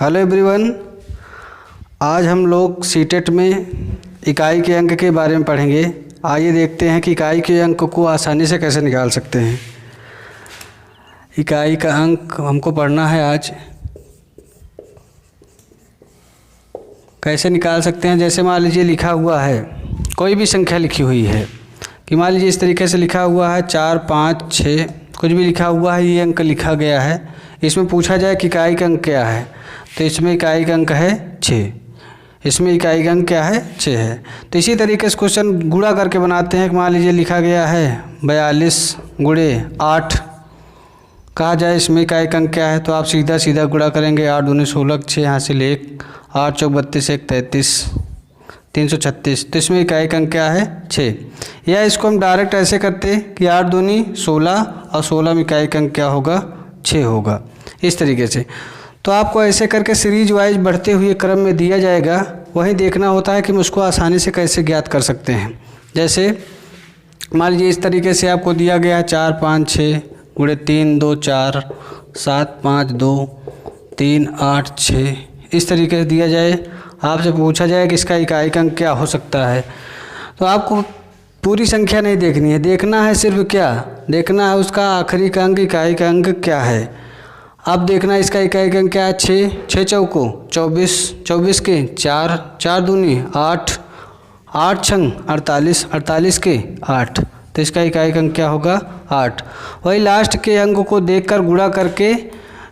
Hello everyone, आज हम लोग सीटेट में इकाई के अंक के बारे में पढ़ेंगे। आइए देखते हैं कि इकाई के अंक को आसानी से कैसे निकाल सकते हैं। इकाई का अंक हमको पढ़ना है आज। कैसे निकाल सकते हैं, जैसे मान लीजिए लिखा हुआ है, कोई भी संख्या लिखी हुई है कि मान लीजिए इस तरीके से लिखा हुआ है 4, 5, 6, कुछ भी लिखा हुआ है, ये अंक लिखा गया है। इसमें पूछा जाए कि इकाई का अंक क्या है, तो इसमें इकाई का अंक है 6। इसमें इकाई का अंक क्या है, 6 है। तो इसी तरीके से क्वेश्चन गुणा करके बनाते हैं कि मान लीजिए लिखा गया है 42 गुणे 8, कहा जाए इसमें इकाई का अंक क्या है, तो आप सीधा सीधा गुणा करेंगे। 8 दूनी 16, 6 यहाँ से ले 8 चौक 32, 1 33, 336। तो इसमें इकाई का अंक क्या है, 6। या इसको हम डायरेक्ट ऐसे करते कि 8 दूनी 16 और 16 में इकाई का अंक क्या होगा, 6 होगा। इस तरीके से तो आपको ऐसे करके सीरीज वाइज बढ़ते हुए क्रम में दिया जाएगा, वहीं देखना होता है कि हम उसको आसानी से कैसे ज्ञात कर सकते हैं। जैसे मान लीजिए इस तरीके से आपको दिया गया है 4, 5, 6 गुणे 3, 2, 4, 7, 5, 2, 3, 8, 6। इस तरीके से दिया जाए, आपसे पूछा जाए कि इसका इकाई का अंक क्या हो सकता है, तो आपको पूरी संख्या नहीं देखनी है, देखना है सिर्फ क्या देखना है, उसका आखिरी का अंक, इकाई का अंक क्या है। अब देखना इसका इकाई का अंक क्या है, 6, 6 चौको 24, 24 के 4, 4 दूनी 8, 8 छंग 48, 48 के 8। तो इसका इकाई का अंक क्या होगा, 8। वही लास्ट के अंक को देखकर गुणा करके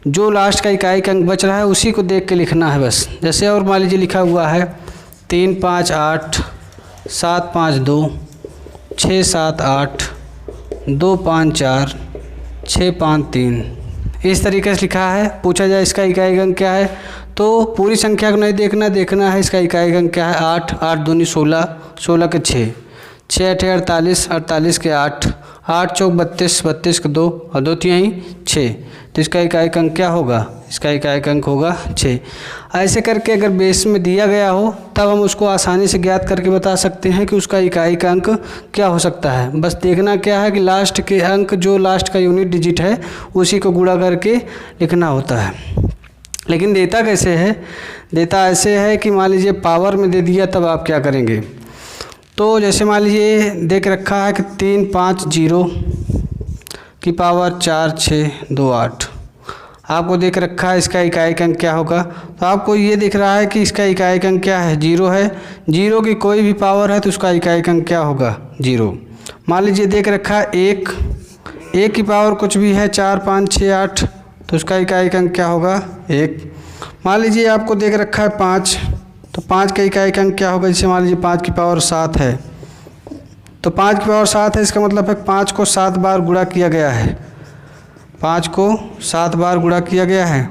जो लास्ट का इकाई का अंक बच रहा है उसी को देख के लिखना है बस। जैसे और मान लीजिए लिखा हुआ है 3, 5, 8, 7, 5, 2, 6, 7, 8, 2, 5, 4, 6, 5, 3। इस तरीके से लिखा है। पूछा जाए इसका इकाई का अंक क्या है, तो पूरी संख्या को नहीं देखना, देखना है इसका इकाई का अंक क्या है, 8, 8 दूनी 16, 16 के 6, 6 8 48, 48 के 8, 8 चौक 32, 32 के 2 और 2 यहीं 6। तो इसका इकाई का अंक क्या होगा, इसका इकाई का अंक होगा 6। ऐसे करके अगर बेस में दिया गया हो तब हम उसको आसानी से ज्ञात करके बता सकते हैं कि उसका इकाई का अंक क्या हो सकता है। बस देखना क्या है कि लास्ट के अंक, जो लास्ट का यूनिट डिजिट है उसी को गुणा करके लिखना होता है। लेकिन देता कैसे है, देता ऐसे है कि मान लीजिए पावर में दे दिया, तब आप क्या करेंगे। तो जैसे मान लीजिए देख रखा है कि 3, 5, 0 की पावर 4, 6, 2, 8 आपको देख रखा है, इसका इकाई का अंक क्या होगा। तो आपको ये दिख रहा है कि इसका इकाई का अंक क्या है, 0 है। 0 की कोई भी पावर है तो उसका इकाई का अंक क्या होगा, 0। मान लीजिए देख रखा है 1 की पावर कुछ भी है, 4, 5, 6, 8, तो उसका इकाई का अंक क्या होगा, 1। मान लीजिए आपको देख रखा है 5, तो 5 का इकाई का अंक क्या होगा। जैसे मान लीजिए 5 की पावर 7 है, तो 5 की पावर 7 है, इसका मतलब है 5 को 7 बार गुणा किया गया है। 5 को 7 बार गुणा किया गया है,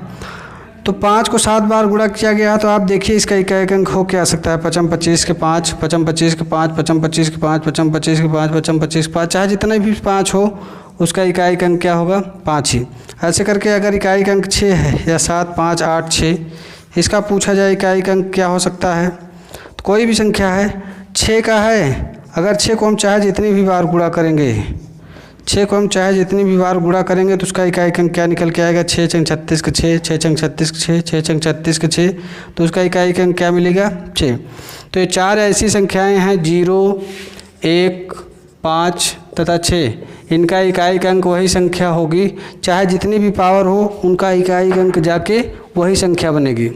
तो 5 को 7 बार गुणा किया गया है, तो आप देखिए इसका इकाई का अंक हो क्या सकता है, 55 25 के 5, 55 25 के 5, 55 25 के 5, 55 25 के 5, 55 25 के 5, चाहे जितने भी 5 हो उसका इकाई का अंक क्या होगा, 5 ही। ऐसे करके अगर इकाई का अंक 6 है या 7, 5, 8, 6, इसका पूछा जाए इकाई का अंक क्या हो सकता है, तो कोई भी संख्या है 6 का है। अगर 6 को हम चाहे जितनी भी बार गुणा करेंगे, 6 को हम चाहे जितनी भी बार गुणा करेंगे तो उसका इकाई का अंक क्या निकल के आएगा, 6 छंग 36 के 6, 6 छंग 36 के 6, 6 छंग 36 के 6, तो उसका इकाई का अंक क्या मिलेगा, 6। तो ये 4 ऐसी संख्याएं हैं 0, 1, 5 तथा 6, इनका इकाई का अंक वही संख्या होगी, चाहे जितनी भी पावर हो उनका इकाई का अंक जाके वही संख्या बनेगी।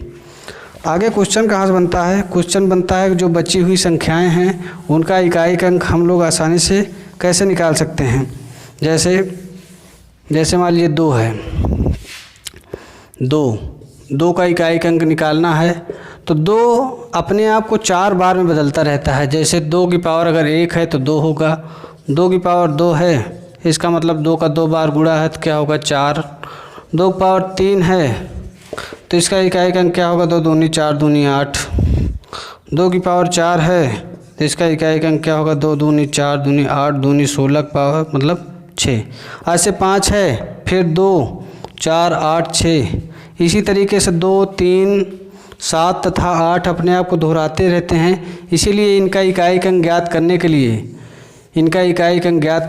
आगे क्वेश्चन कहाँ से बनता है, क्वेश्चन बनता है जो बची हुई संख्याएं हैं उनका इकाई का अंक हम लोग आसानी से कैसे निकाल सकते हैं। जैसे मान लीजिए 2 है, 2 का इकाई का अंक निकालना है, तो 2 अपने आप को 4 बार में बदलता रहता है। जैसे 2 की पावर अगर 1 है तो 2 होगा, 2 की पावर 2 है, इसका मतलब 2 का 2 बार गुणा है तो क्या होगा, 4। 2 की पावर 3 है तो इसका इकाई का अंक क्या होगा, 2 दूनी 4 दूनी 8। 2 की पावर 4 है तो इसका इकाई का अंक क्या होगा, 2 दूनी 4 दूनी 8 दूनी 16 की पावर मतलब 6। ऐसे 5 है, फिर 2, 4, 8, 6। इसी तरीके से 2, 3, 7 तथा 8 अपने आप को दोहराते रहते हैं। इसीलिए इनका इकाई का अंक ज्ञात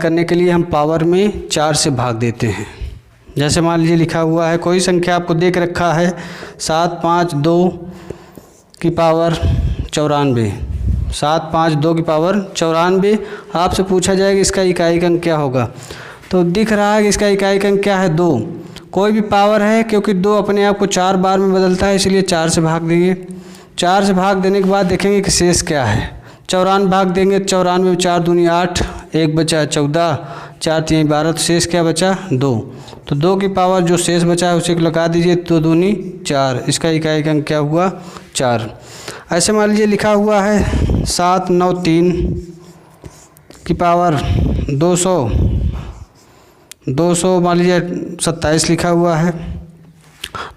करने के लिए हम पावर में 4 से भाग देते हैं। जैसे मान लीजिए लिखा हुआ है, कोई संख्या आपको देख रखा है 752 की पावर 94, 752 की पावर 94। आपसे पूछा जाएगा इसका इकाई अंक क्या होगा, तो दिख रहा है कि इसका इकाई अंक क्या है 2। कोई भी पावर है, क्योंकि 2 अपने आप को 4 बार में बदलता है, इसलिए 4 से भाग देंगे। 4 से भाग देने के बाद देखेंगे कि शेष क्या है। 94 भाग देंगे, 94 में 4 दूनी 8, 1 बचा 14, 4 3 12, तो शेष क्या बचा 2। तो 2 की पावर जो शेष बचा है उसे लगा दीजिए, 2 दूनी 4, इसका इकाई अंक क्या हुआ 4। ऐसे मान लीजिए लिखा हुआ है 793 की पावर 200 मान लीजिए 27 लिखा हुआ है।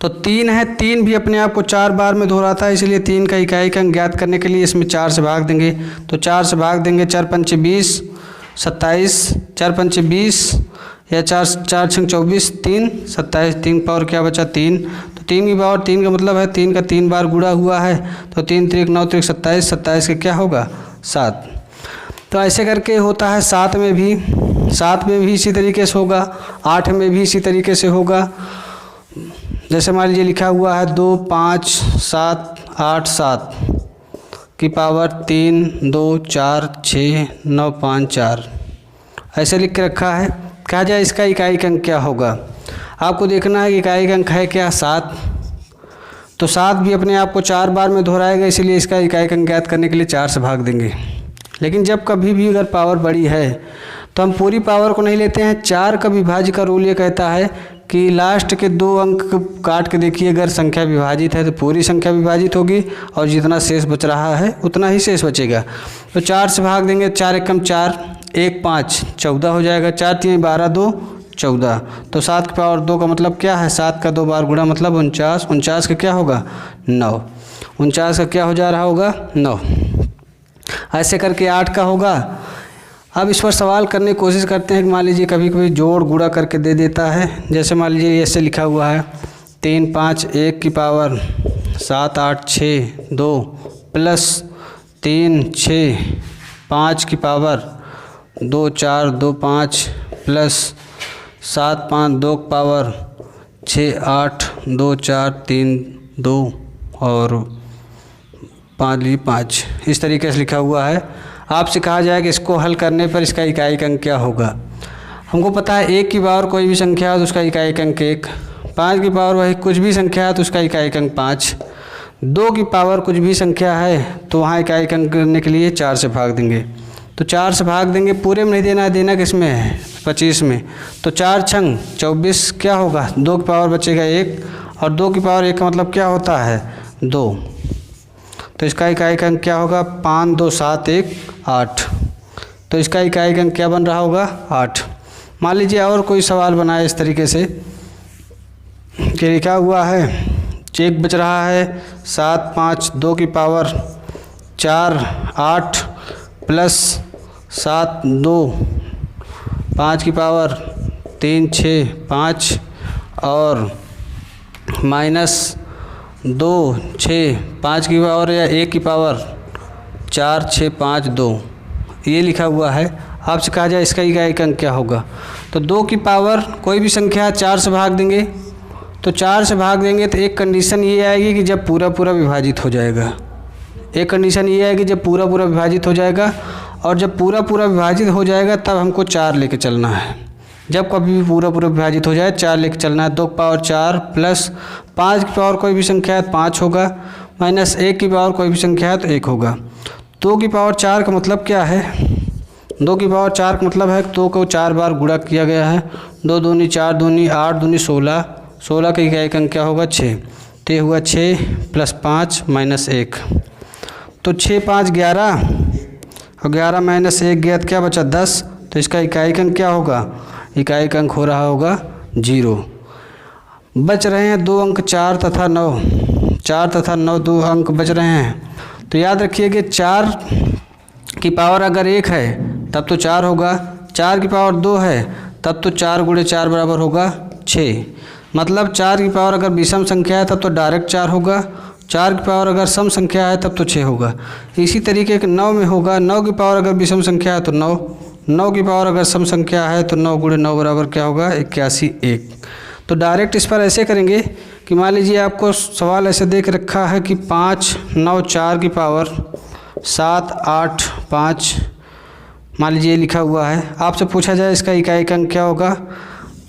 तो 3 है, 3 भी अपने आप को 4 बार में दोहराता है, इसलिए 3 का इकाई अंक ज्ञात करने के लिए इसमें 4 से भाग देंगे। तो 4 से भाग देंगे, 4 पंचे 20, 27, 4 पंचे 20 या 4 6 24, 3 27, 3 पावर क्या बचा 3। तो 3 की पावर 3 का मतलब है 3 का 3 बार गुणा हुआ है, तो 3 3 9 3 27, 27 का क्या होगा 7। तो ऐसे करके होता है 7 में भी इसी तरीके से होगा, 8 में भी इसी तरीके से होगा। जैसे मान लीजिए लिखा हुआ है 2 5 7 8 7 की पावर 3 2 4 6 9 5 4, ऐसे लिख के रखा है। कहा जाए इसका इकाई अंक क्या होगा, आपको देखना है कि इकाई अंक है क्या 7। तो 7 भी अपने आप को 4 बार में दोहराएगा, इसलिए इसका इकाई अंक ज्ञात करने के लिए 4 से भाग देंगे। लेकिन जब कभी भी अगर पावर बड़ी है तो हम पूरी पावर को नहीं लेते हैं। 4 का विभाज्य का रूल ये कहता है कि लास्ट के 2 अंक काट के देखिए, अगर संख्या विभाजित है तो पूरी संख्या विभाजित होगी और जितना शेष बच रहा है उतना ही शेष बचेगा। तो 4 से भाग देंगे, 4 एकम 4, 1 5 14 हो जाएगा, 4 3 12 2 14। तो 7 की पावर 2 का मतलब क्या है, 7 का 2 बार गुणा मतलब 49, 49 का क्या होगा 9, 49 का क्या हो जा रहा होगा 9। ऐसे करके 8 का होगा। अब इस पर सवाल करने की कोशिश करते हैं कि मान लीजिए कभी कभी जोड़ गुणा करके दे देता है। जैसे मान लीजिए ऐसे लिखा हुआ है 3 5 1 की पावर 7 8 6 2 प्लस 3 6 5 की पावर 2 4 2 5 प्लस 7 5 2 की पावर 6 8 2 4 3 2 और 5। इस तरीके से लिखा हुआ है। आपसे कहा जाए कि इसको हल करने पर इसका इकाई अंक क्या होगा। हमको पता है 1 की पावर कोई भी संख्या है तो उसका इकाई अंक 1, 5 की पावर वही कुछ भी संख्या है तो उसका इकाई अंक 5, 2 की पावर कुछ भी संख्या है तो वहाँ इकाई अंक करने के लिए 4 से भाग देंगे। तो 4 से भाग देंगे, पूरे में नहीं देना है, देना किस में है 25 में। तो 4 छंग 24 क्या होगा, 2 की पावर बचेगा 1 और 2 की पावर 1 का मतलब क्या होता है 2। तो इसका इकाई अंक क्या होगा 5 2 7 1 8। तो इसका इकाई अंक क्या बन रहा होगा 8। मान लीजिए और कोई सवाल बनाए इस तरीके से कि लिखा हुआ है चेक बच रहा है 7 5 2 की पावर 4 8 प्लस 7 2 5 की पावर 3 6 5 और माइनस 2 6 5 की पावर या 1 की पावर 4 6 5 2, ये लिखा हुआ है। आपसे कहा जाए इसका इकाई अंक क्या होगा। तो 2 की पावर कोई भी संख्या 4 से भाग देंगे। तो 4 से भाग देंगे तो एक कंडीशन ये आएगी कि जब पूरा विभाजित हो जाएगा। एक कंडीशन ये आएगी जब पूरा विभाजित हो जाएगा, और जब पूरा विभाजित हो जाएगा तब हमको 4 लेके चलना है। जब कभी भी पूरा विभाजित हो जाए 4 लेके चलना है। 2 की पावर 4 प्लस 5 की पावर कोई भी संख्या है 5 होगा, माइनस 1 की पावर कोई भी संख्या है तो 1 होगा। 2 की पावर 4 का मतलब क्या है, 2 की पावर 4 का मतलब है 2 को 4 बार गुणा किया गया है। 2 दूनी 4 दूनी 8 दूनी 16, 16 का इकाई अंक क्या होगा 6। तो ये हुआ 6 प्लस 5 माइनस 1। तो 6 5 11 और 11 माइनस 1 गया तो क्या बचा 10। तो इसका इकाई अंक क्या होगा, इकाई अंक हो रहा होगा 0। बच रहे हैं 2 अंक 4 तथा 9, 4 तथा 9 2 अंक बच रहे हैं। तो याद रखिए कि 4 की पावर अगर 1 है तब तो 4 होगा, 4 की पावर 2 है तब तो 4 गुणे 4 बराबर होगा 6। मतलब 4 की पावर अगर विषम संख्या है तब तो डायरेक्ट 4 होगा, 4 की पावर अगर सम संख्या है तब तो 6 होगा। इसी तरीके के 9 में होगा, 9 की पावर अगर विषम संख्या है तो 9, 9 की पावर अगर सम संख्या है तो 9 गुणे 9 बराबर क्या होगा 81 1। तो डायरेक्ट इस पर ऐसे करेंगे कि मान लीजिए आपको सवाल ऐसे देख रखा है कि 5 9 4 की पावर 7 8 5, मान लीजिए ये लिखा हुआ है। आपसे पूछा जाए इसका इकाई अंक क्या होगा,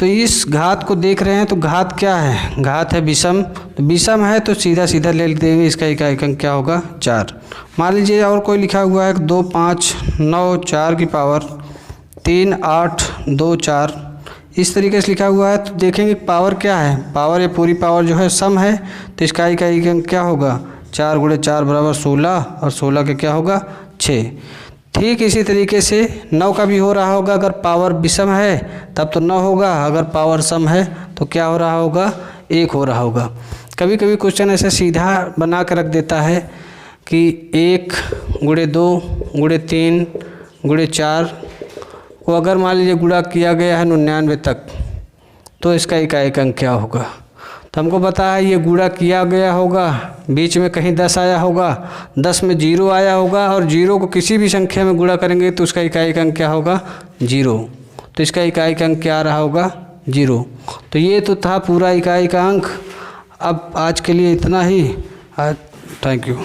तो इस घात को देख रहे हैं तो घात क्या है, घात है विषम, तो विषम है तो सीधा सीधा ले देंगे इसका इकाई अंक क्या होगा 4। मान लीजिए और कोई लिखा हुआ है 2 5 9 4 की पावर 3 8 2 4, इस तरीके से लिखा हुआ है। तो देखेंगे पावर क्या है, पावर ये पूरी पावर जो है सम है, तो इसका इकाई अंक क्या होगा 4 × 4 = 16 और 16 के क्या होगा 6। ठीक इसी तरीके से 9 का भी हो रहा होगा, अगर पावर विषम है तब तो 9 होगा, अगर पावर सम है तो क्या हो रहा होगा 1 हो रहा होगा। कभी कभी क्वेश्चन ऐसे सीधा बना कर रख देता है कि 1 × 2 × 3 × 4 को अगर मान लीजिए गुणा किया गया है 99 तक तो इसका इकाई अंक क्या होगा। तो हमको पता है ये गुणा किया गया होगा, बीच में कहीं 10 आया होगा, 10 में 0 आया होगा और 0 को किसी भी संख्या में गुणा करेंगे तो उसका इकाई अंक क्या होगा 0, तो इसका इकाई अंक क्या आ रहा होगा 0। तो ये तो था पूरा इकाई का अंक। अब आज के लिए इतना ही। Thank you.